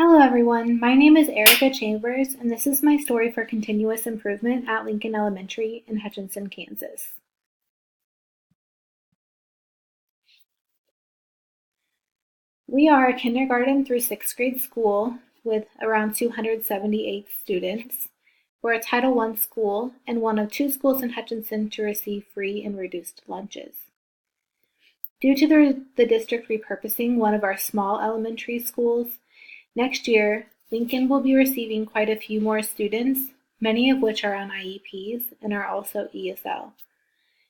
Hello everyone, my name is Erica Chambers and this is my story for continuous improvement at Lincoln Elementary in Hutchinson, Kansas. We are a kindergarten through 6th grade school with around 278 students. We're a Title I school and one of 2 schools in Hutchinson to receive free and reduced lunches. Due to the district repurposing one of our small elementary schools, next year Lincoln will be receiving quite a few more students, many of which are on IEPs and are also ESL.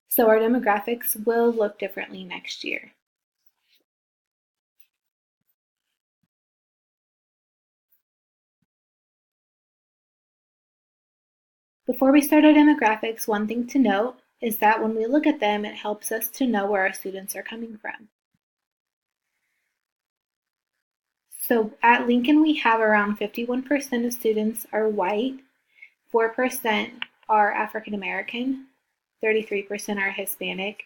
So our demographics will look differently next year. Before we start our demographics, one thing to note is that when we look at them, it helps us to know where our students are coming from. So at Lincoln, we have around 51% of students are white, 4% are African American, 33% are Hispanic,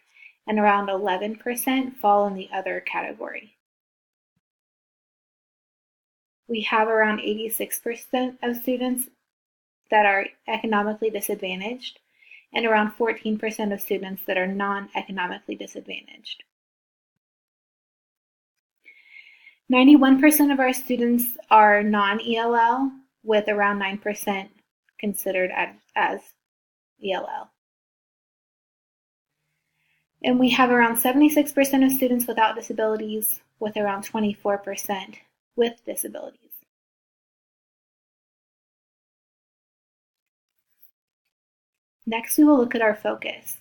and around 11% fall in the other category. We have around 86% of students that are economically disadvantaged and around 14% of students that are non-economically disadvantaged. 91% of our students are non-ELL, with around 9% considered as ELL. And we have around 76% of students without disabilities, with around 24% with disabilities. Next, we will look at our focus.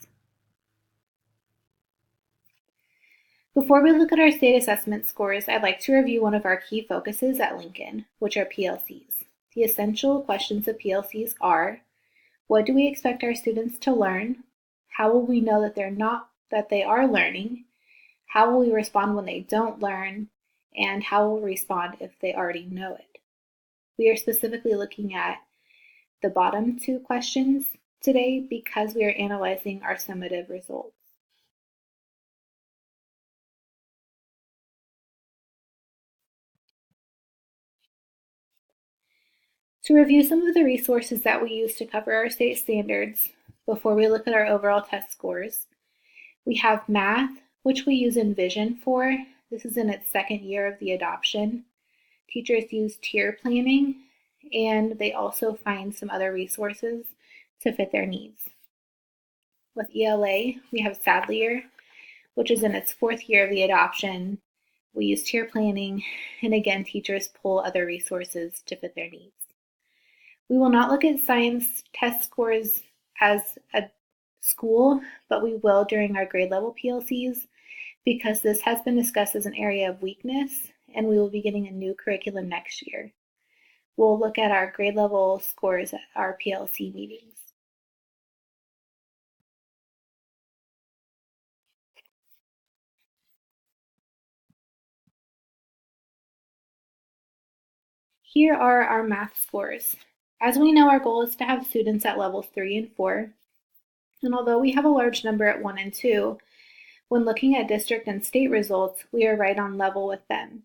Before we look at our state assessment scores, I'd like to review one of our key focuses at Lincoln, which are PLCs. The essential questions of PLCs are: what do we expect our students to learn? How will we know that they are learning? How will we respond when they don't learn? And how will we respond if they already know it? We are specifically looking at the bottom 2 questions today because we are analyzing our summative results. To review some of the resources that we use to cover our state standards before we look at our overall test scores, we have math, which we use Envision for. This is in its 2nd year of the adoption. Teachers use tier planning, and they also find some other resources to fit their needs. With ELA, we have Sadlier, which is in its 4th year of the adoption. We use tier planning, and again, teachers pull other resources to fit their needs. We will not look at science test scores as a school, but we will during our grade level PLCs because this has been discussed as an area of weakness, and we will be getting a new curriculum next year. We'll look at our grade level scores at our PLC meetings. Here are our math scores. As we know, our goal is to have students at levels 3 and 4, and although we have a large number at 1 and 2, when looking at district and state results, we are right on level with them.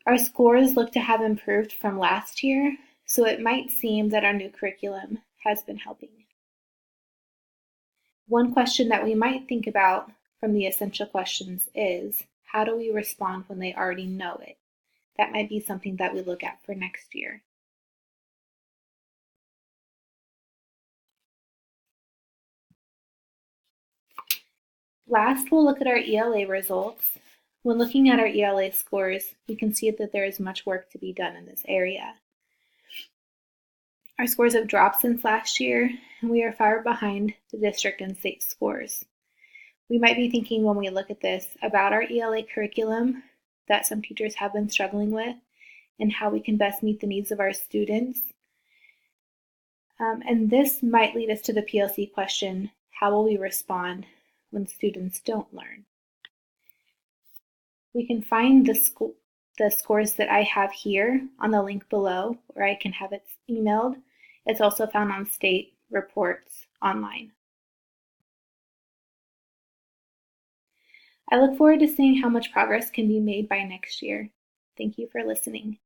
Our scores look to have improved from last year, so it might seem that our new curriculum has been helping. One question that we might think about from the essential questions is, how do we respond when they already know it? That might be something that we look at for next year. Last, we'll look at our ELA results. When looking at our ELA scores, we can see that there is much work to be done in this area. Our scores have dropped since last year, and we are far behind the district and state scores. We might be thinking when we look at this about our ELA curriculum that some teachers have been struggling with and how we can best meet the needs of our students. And this might lead us to the PLC question, how will we respond when students don't learn? We can find the scores that I have here on the link below, or I can have it emailed. It's also found on state reports online. I look forward to seeing how much progress can be made by next year. Thank you for listening.